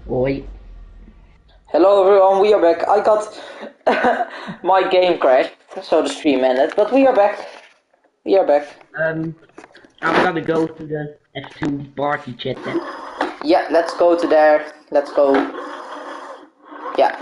Oi. Hello everyone, we are back. I got my game crashed, so the stream ended, but we are back. We are back. I'm gonna go to the S2 party chat then. Yeah, let's go to there. Let's go. Yeah.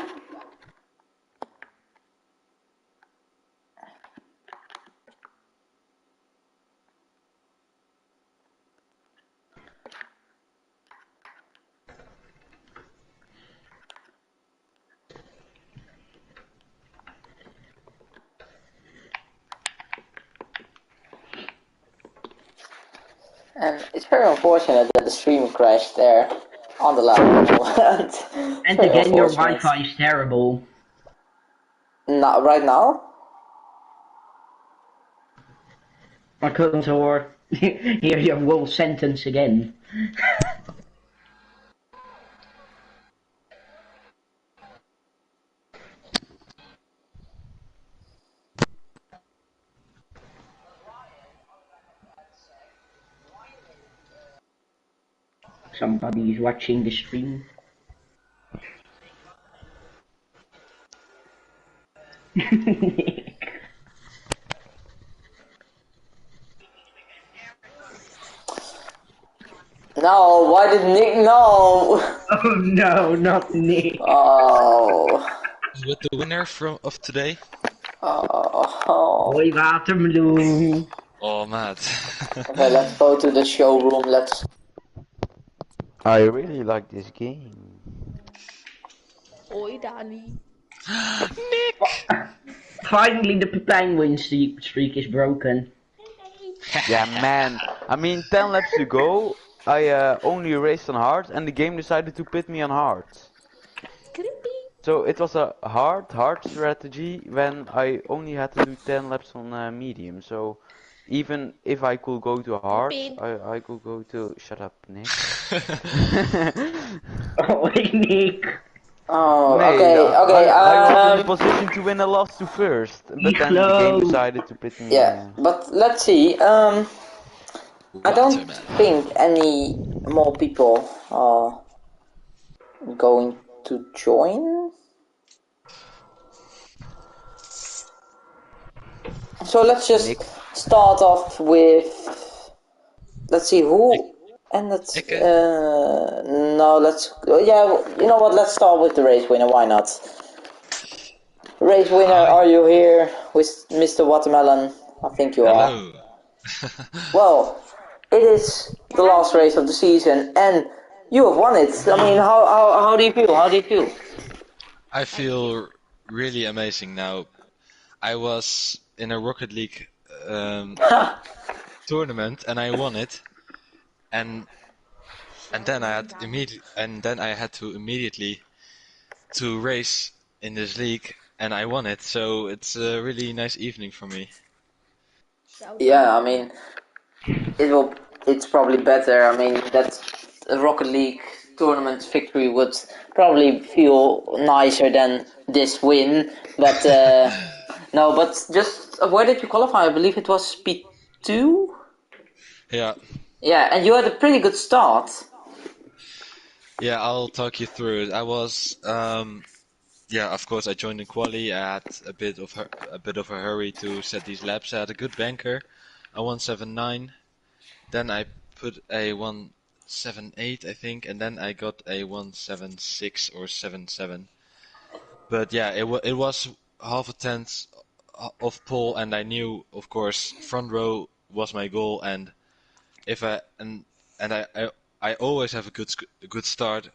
And it's very unfortunate that the stream crashed there on the last moment. And Very again, your unfortunate. Wi-Fi is terrible. Not right now. I couldn't hear your whole sentence again. Somebody is watching the stream. No, why did Nick know? Oh no, not Nick. Oh. With the winner of today? Oh. Hoi watermeloen. Oh, mad. Okay, let's go to the showroom. Let's. I really like this game. Hoi Dani. Nick! Finally, the penguin streak is broken. Yeah, man. I mean, 10 laps to go. I only raced on hard, and the game decided to pit me on hard. Creepy. So it was a hard strategy when I only had to do 10 laps on medium. So even if I could go to hard, I could go to. Shut up, Nick. Oh, Nick. Oh, Mate, okay. I was in a position to win the last two first, but then the game decided to pit me. Yeah, but let's see. I don't think any more people are going to join. So let's just Nick. start off with. Let's see who. And let's. No, let's. Yeah, you know what? Let's start with the race winner. Why not? Race winner, are you here with Mr. Watermelon? I think you are. Hello. Well, it is the last race of the season, and you have won it. I mean, how do you feel? How do you feel? I feel really amazing now. I was in a Rocket League tournament and I won it, and then I had to immediately to race in this league, and I won it. So it's a really nice evening for me. Yeah, I mean, it's probably better. I mean, that a Rocket League tournament victory would probably feel nicer than this win. But no, but just where did you qualify? I believe it was P2. Yeah. Yeah, and you had a pretty good start. Yeah, I'll talk you through it. I was, yeah, of course, I joined in quali. I had a bit of a hurry to set these laps. I had a good banker, a 179. Then I put a 178, I think, and then I got a 176 or 77. But yeah, it was half a tenth of pole, and I knew, of course, front row was my goal, and if I and I always have a good start,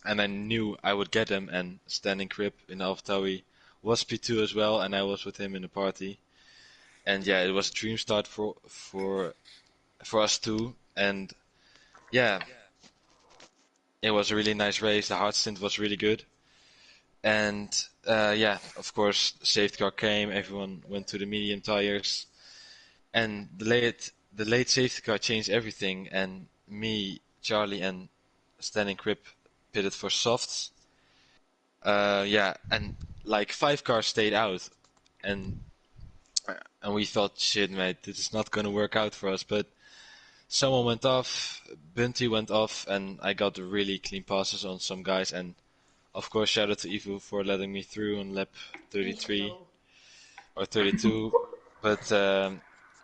and I knew I would get him. And standing crib in AlphaTauri was P2 as well, and I was with him in the party. And yeah, it was a dream start for us too. And yeah, it was a really nice race. The hard stint was really good. And yeah, of course, safety car came. Everyone went to the medium tires. and the late safety car changed everything, and me, Charlie, and Stan and Crip pitted for softs. Yeah, and like 5 cars stayed out, and and we thought, shit, mate, this is not gonna work out for us. But someone went off, Bunty went off, and I got really clean passes on some guys. And of course, shout out to Ivo for letting me through on lap 33 or 32. But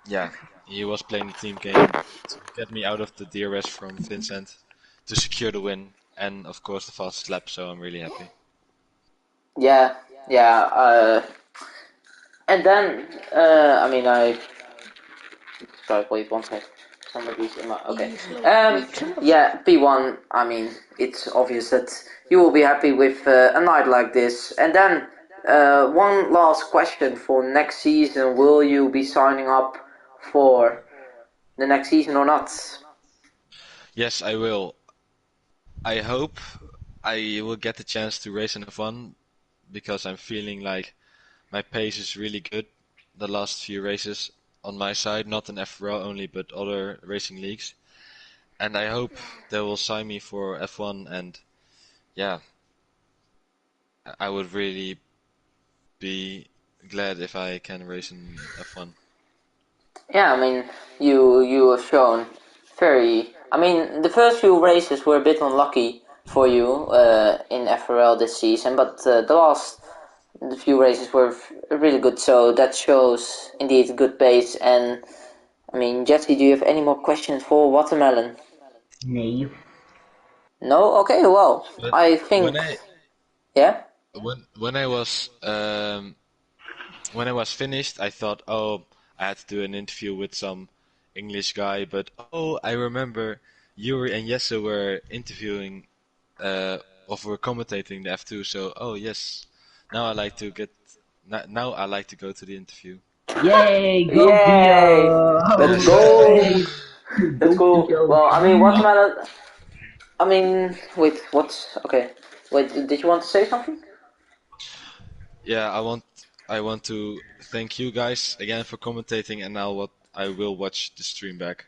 yeah, he was playing the team game to get me out of the DRS from Vincent to secure the win, and of course the fastest lap. So I'm really happy. Yeah, yeah. And then, I mean, sorry, wait one second. Somebody's in my. Okay. Yeah, P1. I mean, it's obvious that you will be happy with a night like this. And then, one last question for next season: will you be signing up for the next season or not? Yes, I will. I hope I will get the chance to race in F1 because I'm feeling like my pace is really good the last few races on my side, not in FRL only, but other racing leagues. And I hope they will sign me for F1, and yeah, I would really be glad if I can race in F1. Yeah, I mean, you have shown very. I mean, the first few races were a bit unlucky for you in FRL this season, but the few races were really good. So that shows indeed good pace. And I mean, Jesse, do you have any more questions for Watermelon? Nee. No? Okay, well, But I think, when I yeah? when I was finished, I thought, oh, I had to do an interview with some English guy, but oh, I remember Yuri and Jesse were interviewing, or were commentating the F2. So, oh yes, now I like to get, now I like to go to the interview. Yay, go Yay! Theo! Let's go! Yay! That's Go cool. Theo! Well, I mean, Watermelon, I mean, wait, what's, okay. Wait, did you want to say something? Yeah, I want to thank you guys again for commentating, and now I will watch the stream back.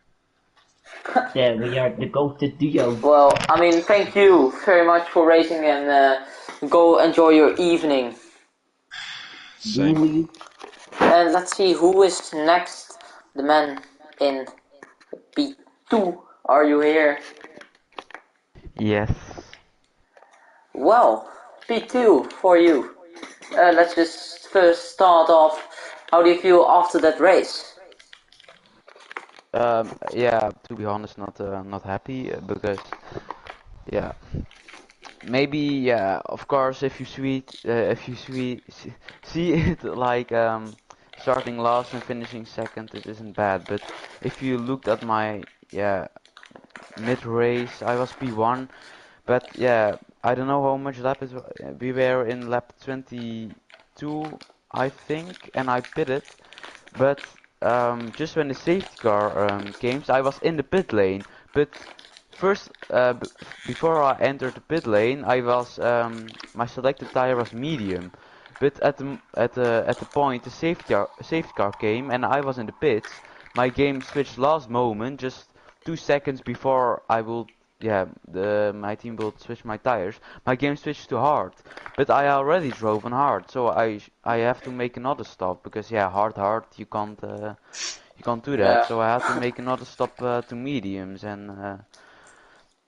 Yeah, we are the ghosted duo. Well, I mean, thank you very much for racing and go enjoy your evening. Same. Doei. And let's see who is next. The man in P2. Are you here? Yes. Well, P2 for you. Let's just first start off. How do you feel after that race? Yeah, to be honest, not happy because yeah, maybe yeah, of course, if you see it like starting last and finishing second, it isn't bad. But if you looked at my yeah mid race, I was P1, but yeah, I don't know how much lap it we were in lap 22, I think, and I pitted. But just when the safety car came, so I was in the pit lane. But first, before I entered the pit lane, I was my selected tire was medium. But at the point the safety car came and I was in the pits, my game switched last moment, just 2 seconds before I will. Yeah, my team will switch my tires. My game switched to hard, but I already drove on hard, so I have to make another stop because yeah, hard you can't do that. Yeah. So I had to make another stop to mediums, and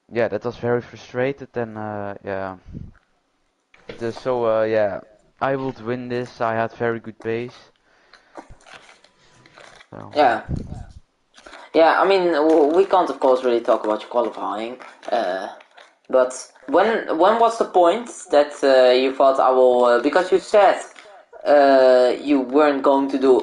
yeah, that was very frustrated. And yeah, yeah, I would win this. I had very good pace. So Yeah. Yeah, I mean, we can't of course really talk about your qualifying, but when was the point that you thought I will? Because you said you weren't going to do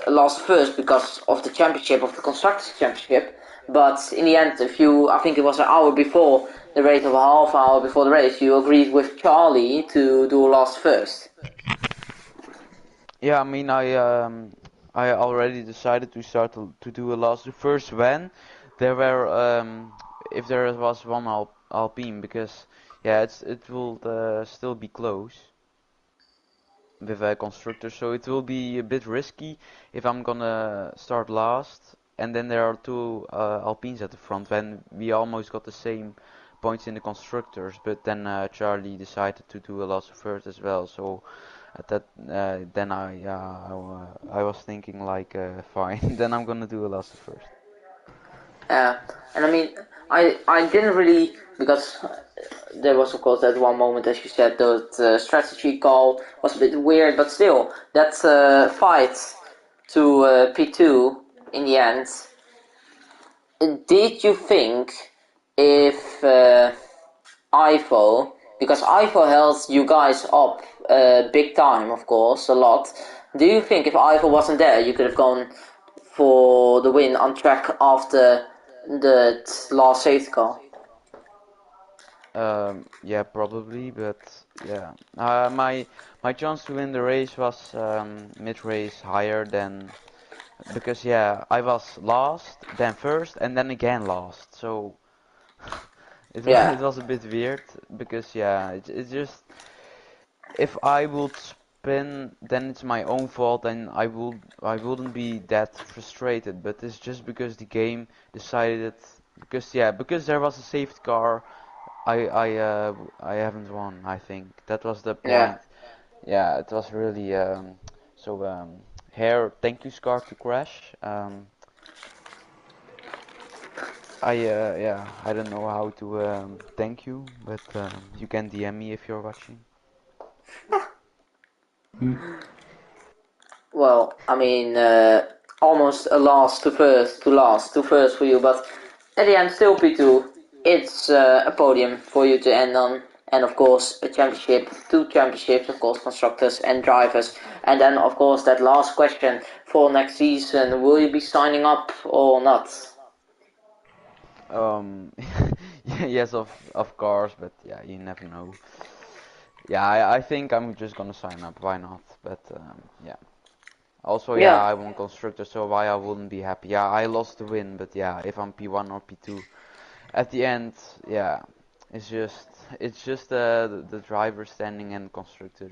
last first because of the championship of the constructors championship, but in the end, I think it was an hour before the race, of a half hour before the race, you agreed with Charlie to do last first. yeah, I mean, I already decided to start to do a last first when there were if there was one Alpine because yeah, it will still be close. with a constructor, so it will be a bit risky if I'm gonna start last. And then there are two Alpines at the front when we almost got the same points in the constructors, but then Charlie decided to do a last first as well. So at that, then I was thinking like, fine, then I'm gonna do a last first. And I mean, I didn't really, because there was of course that one moment, as you said, that strategy call was a bit weird, but still, that fight to P2 in the end. Did you think if IFO, because IFO held you guys up big time, of course, a lot. Do you think if IFO wasn't there, you could have gone for the win on track after the last safety car? Yeah, probably, but yeah, my chance to win the race was mid-race higher than because yeah, I was last, then first, and then again last. So it Yeah, was a bit weird because yeah, it's just if I would spin, then it's my own fault, and I wouldn't be that frustrated. But it's just because the game decided because yeah, because there was a safety car. I haven't won. I think that was the yeah. point. Yeah, it was really so here. Thank you, Scar, to crash. Yeah, I don't know how to thank you, but you can DM me if you're watching. Well, I mean, almost a last to first, to first for you, but at the end, still P2. It's a podium for you to end on, and of course, a championship, two championships, of course, constructors and drivers. And then, of course, that last question for next season: will you be signing up or not? Um, yes, of course, but yeah, you never know. Yeah, I think I'm just gonna sign up. Why not? But yeah. Also, yeah, Yeah, I won constructor, so why I wouldn't be happy? Yeah, I lost the win, but yeah, if I'm P1 or P2, at the end, yeah, it's just the driver standing and constructor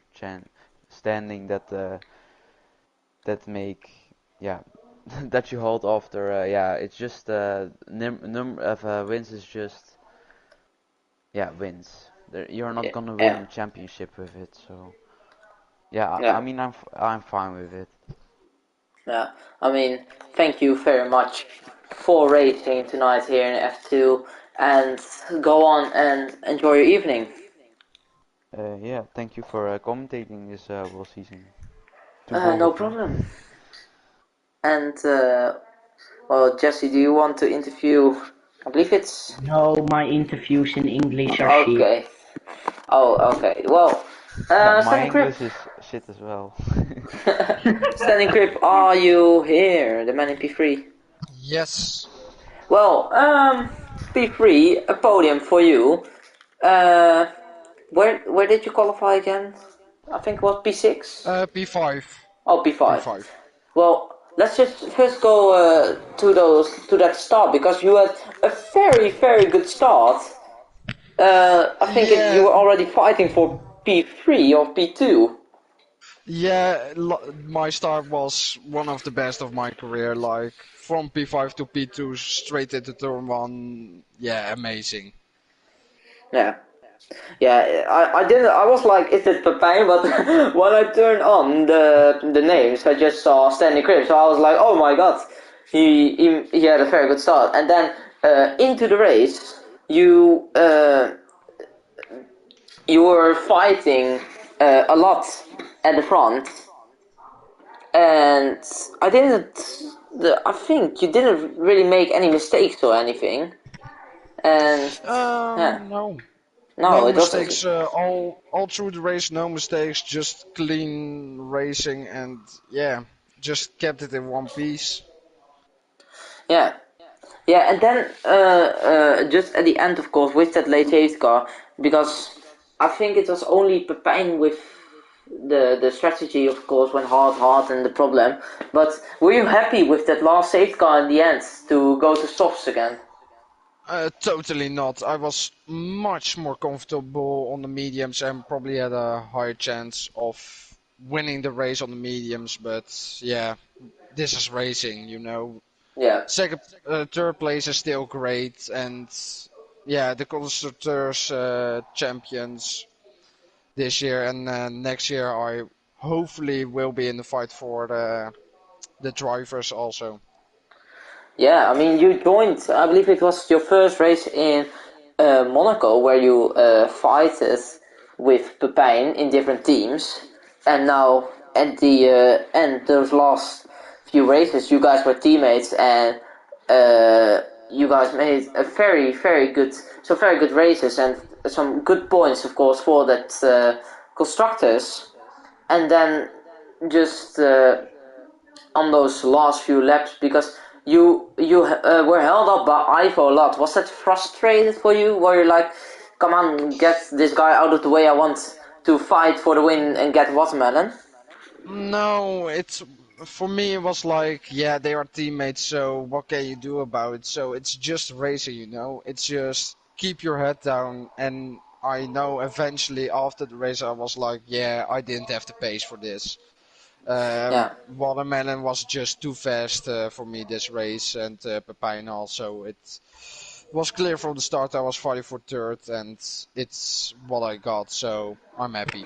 standing that make yeah that you hold after yeah, it's just number of wins is just yeah wins. You're not gonna win yeah, a championship with it, so yeah, I yeah. mean I'm fine with it. Yeah, I mean, thank you very much for racing tonight here in F2, and go on and enjoy your evening. Yeah, thank you for commentating this whole season to both No of you. problem. And, well, Jesse, do you want to interview? I believe it's. No, my interviews in English are shit. Okay. Oh, okay. Well, Yeah, my Standing Grip. English is shit as well. Standing Grip, are you here? The man in P3. Yes. Well, P3, a podium for you. Uh, where did you qualify again? I think it was P6? P5. Oh, P5. P5. Well, let's just first go to that start, because you had a very good start. I think you Yeah, were already fighting for P3 or P2. yeah. My start was one of the best of my career. Like from P5 to P2, straight into turn one. Yeah, amazing. Yeah. Yeah, I didn't. I was like, is it Pepijn? But when I turned on the names, I just saw Stanley Cripps. So I was like, oh my god, he had a very good start. And then into the race, you were fighting a lot at the front, and I didn't. I think you didn't really make any mistakes or anything. And yeah, No, no, no it was. mistakes. All through the race, no mistakes. Just clean racing, and yeah, just kept it in one piece. Yeah. Yeah, and then just at the end, of course, with that late safety car, because I think it was only Pepijn with the strategy, of course, went hard, and the problem. But were you happy with that last safety car in the end to go to softs again? Totally not. I was much more comfortable on the mediums and probably had a higher chance of winning the race on the mediums, but yeah, this is racing, Yeah. Third place is still great, and yeah, the constructors champions this year, and next year I hopefully will be in the fight for the drivers also. Yeah, I mean, you joined, I believe it was your first race in Monaco, where you fighted with Pepijn in different teams, and now at the end, those last few races, you guys were teammates, and you guys made a very good races, and some good points, of course, for that constructors, and then just on those last few laps, because you were held up by Ivo a lot. Was that frustrated for you? Were you like, come on, get this guy out of the way, I want to fight for the win and get watermelon? No, for me it was like, yeah, they are teammates, so what can you do about it? So it's just racing. It's just keep your head down, and I know eventually after the race I was like, yeah, I didn't have the pace for this. Yeah. Watermelon was just too fast for me this race, and Pepijn also. It was clear from the start I was fighting for third, and it's what I got, so I'm happy.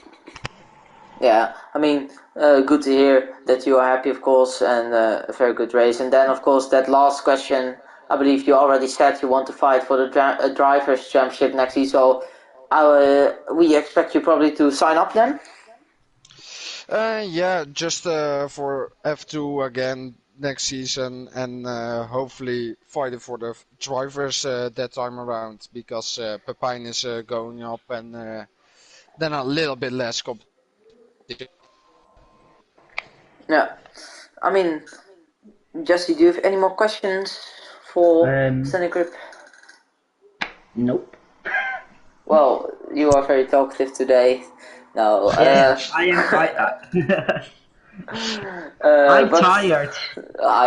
Yeah, I mean, good to hear that you are happy, of course, and a very good race. And then, of course, that last question, I believe you already said you want to fight for the Drivers' Championship next season, so we expect you probably to sign up then? Yeah, just for F2 again next season, and hopefully fighting for the drivers that time around, because Pepijn is going up, and then a little bit less competition. Yeah, I mean, Jesse, do you have any more questions for Standing Grip? Nope. Well, you are very talkative today. No, Yeah, I am. I'm but tired.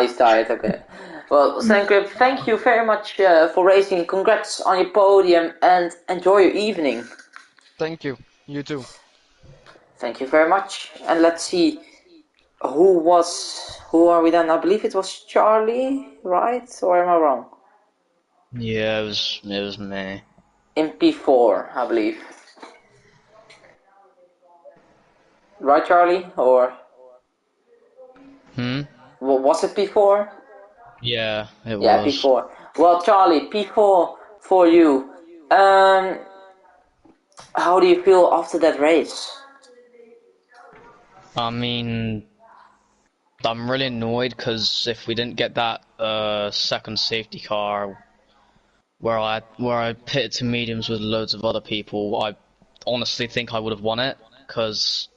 he's tired. Okay. Well, Standing Grip, thank you very much for racing. Congrats on your podium, and enjoy your evening. Thank you. You too. Thank you very much. And let's see, who are we then? I believe it was Charlie, right? Or am I wrong? Yeah, it was me. In P4, I believe. Right, Charlie? Or was it P4? Yeah, it Yeah, was. P4. Well, Charlie, P4 for you. How do you feel after that race? I mean, I'm really annoyed because if we didn't get that second safety car where I pitted to mediums with loads of other people, I honestly think I would have won it because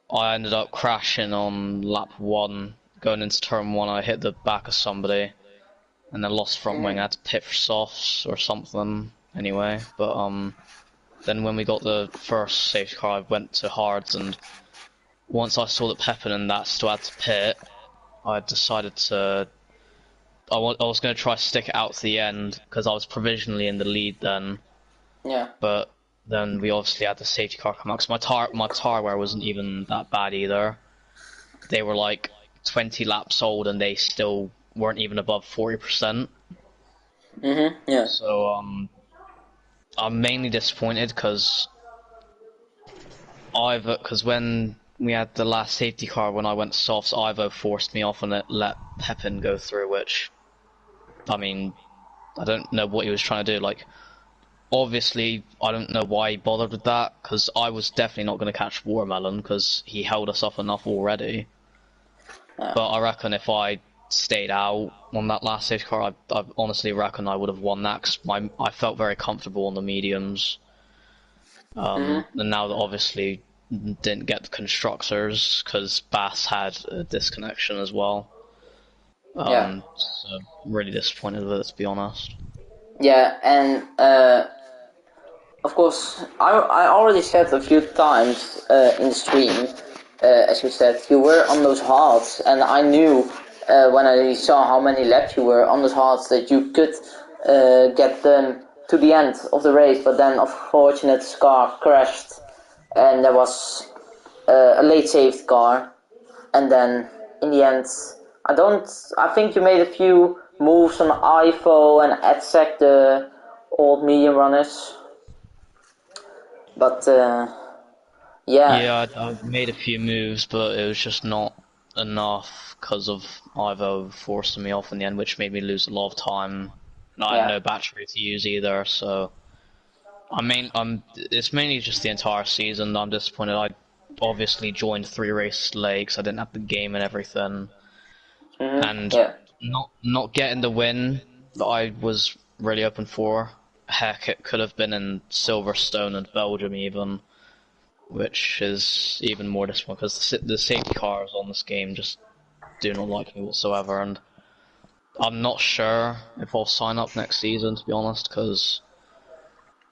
I ended up crashing on lap 1 going into turn 1. I hit the back of somebody and then lost front wing. I had to pit for softs or something anyway, but then when we got the first safety car I went to hards, and once I saw that Pepin and that still had to pit, I decided to I was going to try to stick it out to the end because I was provisionally in the lead then. Yeah. But then we obviously had the safety car come out because my tire wear wasn't even that bad either. They were like 20 laps old and they still weren't even above 40%. Yeah. So I'm mainly disappointed because when we had the last safety car when I went softs, Ivo forced me off and it let Pepin go through, which, I mean, I don't know what he was trying to do. Like, obviously, I don't know why he bothered with that, because I was definitely not going to catch Watermelon, because he held us up enough already. Yeah. But I reckon if I stayed out on that last safety car, I honestly reckon I would have won that, because I felt very comfortable on the mediums. And now that obviously didn't get the constructors, because Bass had a disconnection as well. Yeah. So really disappointed with it, to be honest. Yeah, and of course, I already said a few times in the stream, as you said, you were on those hards, and I knew when I saw how many laps you were on those hards that you could get them to the end of the race, but then unfortunately the car crashed, and there was a late safety car, and then in the end, I think you made a few moves on IFO and Edzek, the old medium runners, but yeah. Yeah, I made a few moves, but it was just not enough because of Ivo forcing me off in the end, which made me lose a lot of time. And I had Yeah. no battery to use either, so it's mainly just the entire season that I'm disappointed. I obviously joined 3 races late 'cause I didn't have the game and everything, and Yeah. not getting the win that I was really hoping for. Heck, it could have been in Silverstone and Belgium even, which is even more disappointing because the safety cars on this game just do not like me whatsoever, and I'm not sure if I'll sign up next season, to be honest, because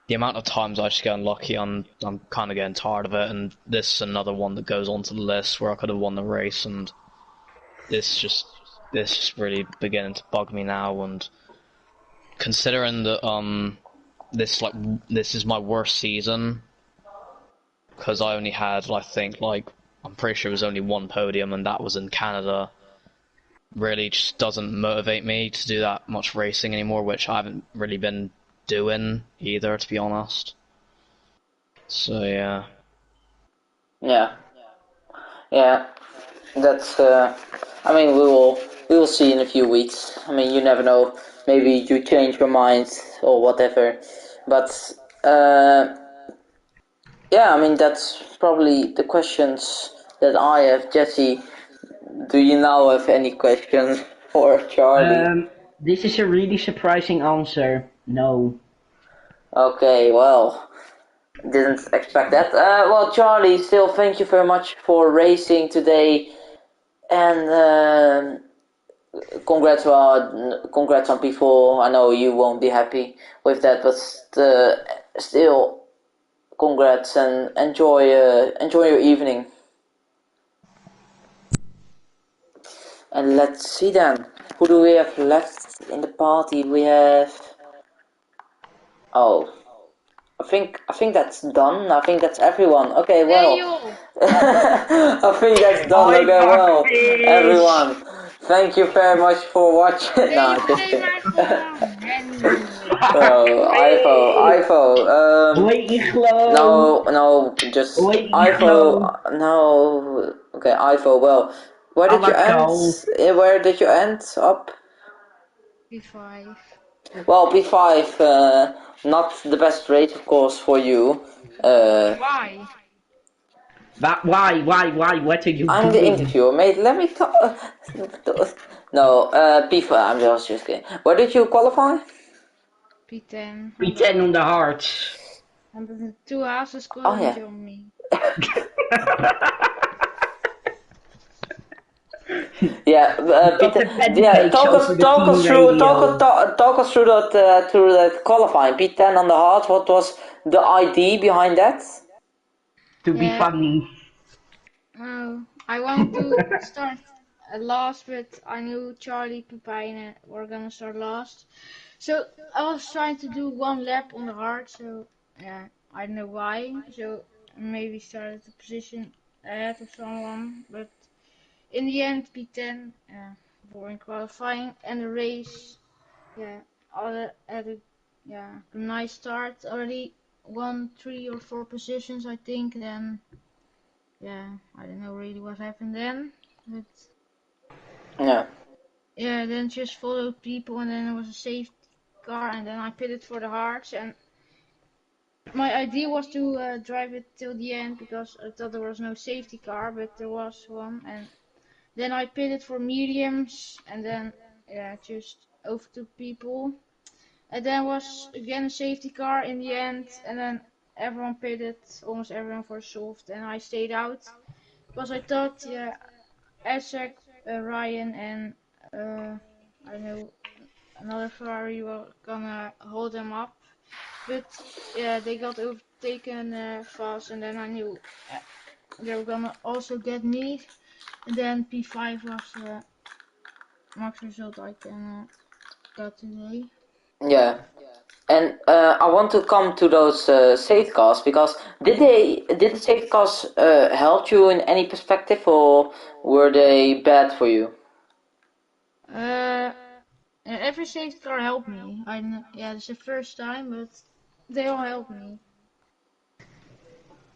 the amount of times I just get unlucky, I'm kind of getting tired of it, and this is another one that goes onto the list where I could have won the race, and this just really beginning to bug me now, and considering that this is my worst season because I only had, I think, I'm pretty sure it was only one podium, and that was in Canada. Really just doesn't motivate me to do that much racing anymore, which I haven't really been doing either, to be honest. So yeah. Yeah. Yeah. That's. I mean, we will see in a few weeks. I mean, you never know. Maybe you change your mind or whatever. But yeah, I mean that's probably the questions that I have. Jesse, do you now have any questions for Charlie? This is a really surprising answer. No. Okay, well, didn't expect that. Well, Charlie, still thank you very much for racing today, and congrats on P4. I know you won't be happy with that, but still, congrats and enjoy your evening. And let's see then, who do we have left in the party? We have. Oh, I think that's done. I think that's everyone. Okay, well. I think that's done. I Okay, got well, fish! everyone, thank you very much for watching. No, just kidding. Oh, Hoi Iglo! no, just Hoi Ivo, Iglo! no, okay, Ivo, well, where did you end? Hallo. Where did you end up? P5. Well, P5, not the best rate, of course, for you. Why? Why? What are you I'm the doing? interviewer, mate. Let me talk. No, P5. I'm just kidding. Where did you qualify? P10. P10 on the hearts. And the 2 houses Oh couldn't yeah. join me. Yeah, Got Peter. the Yeah, pancakes over the team radio. talk us through that qualifying. P10 on the hard. What was the idea behind that? To be Yeah. funny. Oh, I want to start last, but I knew Charlie, Pepijn were gonna start last. So I was trying to do 1 lap on the hard, so yeah, I don't know why. So maybe started the position ahead of someone, but in the end, P10, boring qualifying, and the race, yeah, I had a nice start. Already won 3 or 4 positions, I think. Then, yeah, I don't know really what happened then, but Yeah. yeah, then just followed people, and then there was a safety car, and then I pitted for the hards, and my idea was to drive it till the end because I thought there was no safety car, but there was one, and then I pitted for mediums, and then yeah, just overtook people. And then was again a safety car in the end, and then everyone pitted, almost everyone for soft, and I stayed out because I thought, yeah, Isaac, Ryan, and I don't know, another Ferrari were gonna hold them up, but yeah, they got overtaken fast, and then I knew they were gonna also get me, and then P5 was max result I can got today. Yeah. And I want to come to those safety cars because did the safety cars help you in any perspective, or were they bad for you? Every safety car helped me. Yeah, it's the first time, but they all helped me.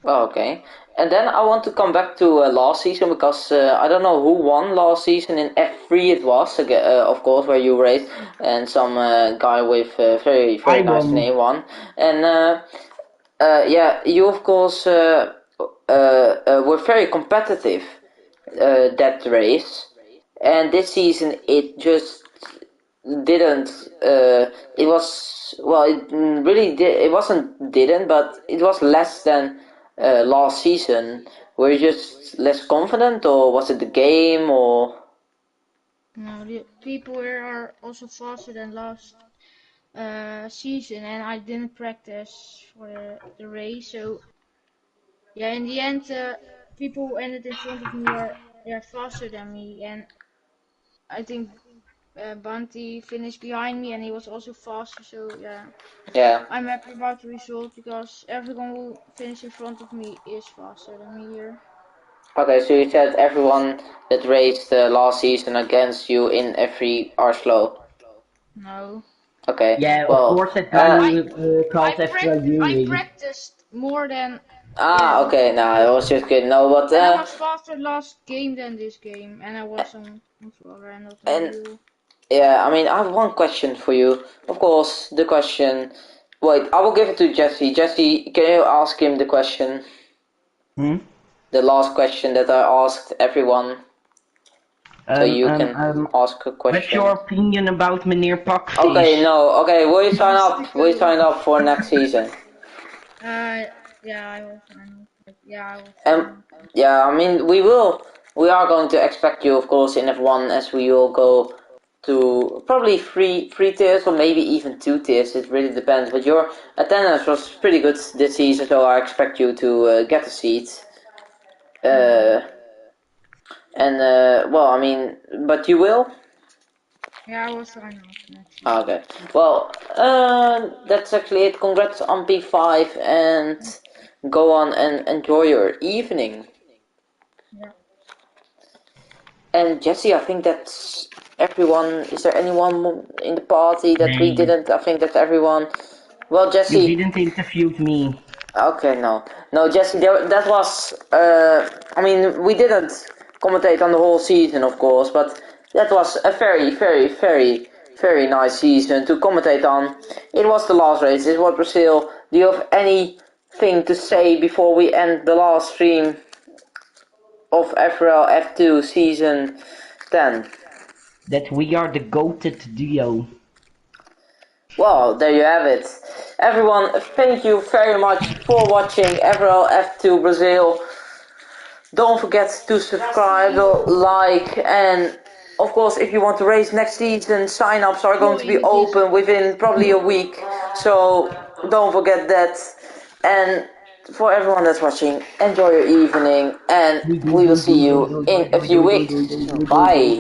Oh, okay. And then I want to come back to last season because I don't know who won last season. In F3 it was, of course, where you raced, and some guy with very I nice won. name won. And yeah, you of course were very competitive that race. And this season it just didn't. It was well. It really did. It wasn't didn't, but it was less than last season. Were you just less confident, or was it the game, or? No, the people here are also faster than last season, and I didn't practice for the race. So yeah, in the end, people who ended in front of me are faster than me, and I think Bunty finished behind me, and he was also faster. So yeah. Yeah. I'm happy about the result because everyone who finished in front of me is faster than me here. Okay, so you said everyone that raced last season against you in F3 are slow. No. Okay. Yeah, of Well. course that guy I calls FRL I Uni. practiced more than yeah Okay. before, Nah, it was just good. No, but and I was faster last game than this game, and I was on floor and not on and wheel. yeah, I mean, I have one question for you. Of course, the question. Wait, I will give it to Jesse. Jesse, can you ask him the question? Hmm? The last question that I asked everyone. So you can ask a What's your question. opinion about meneer Okay, Pakvlees? no. Okay, will you sign Wants to up? Will you go. sign up for next season? Yeah, I will sign up. Yeah, I will Um, sign up. yeah, I mean, we will. We are going to expect you, of course, in F1 as we will go to probably three tiers or maybe even 2 tiers. It really depends. But your attendance was pretty good this season, so I expect you to get a seat. Yeah. And well, I mean, but you will. Yeah, I will sign up next Ah, season. okay. Well, that's actually it. Congrats on P5 and go on and enjoy your evening. Yeah. And Jesse, I think that's everyone. Is there anyone in the party that we Nee, didn't? I think that's everyone. Well, you Jesse. didn't interview me. Okay, no, Jesse. That was. I mean, we didn't commentate on the whole season, of course, but that was a very nice season to commentate on. It was the last race. It was Brazil. Do you have anything to say before we end the last stream of FRL F2 season 10? That we are the goated duo. Well, there you have it. Everyone, thank you very much for watching FRL F2 Brazil. Don't forget to subscribe, like, and of course, if you want to race next season, sign-ups are going to be open within probably a week. So don't forget that. And for everyone that's watching, enjoy your evening, and we will see you in a few weeks. Bye.